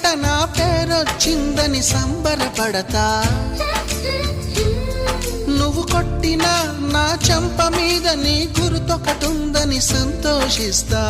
కంట నా పేరొచ్చిందని సంబరపడతా, నువ్వు కొట్టిన నా చెంప మీద నీ గుర్తొకటుందని సంతోషిస్తా.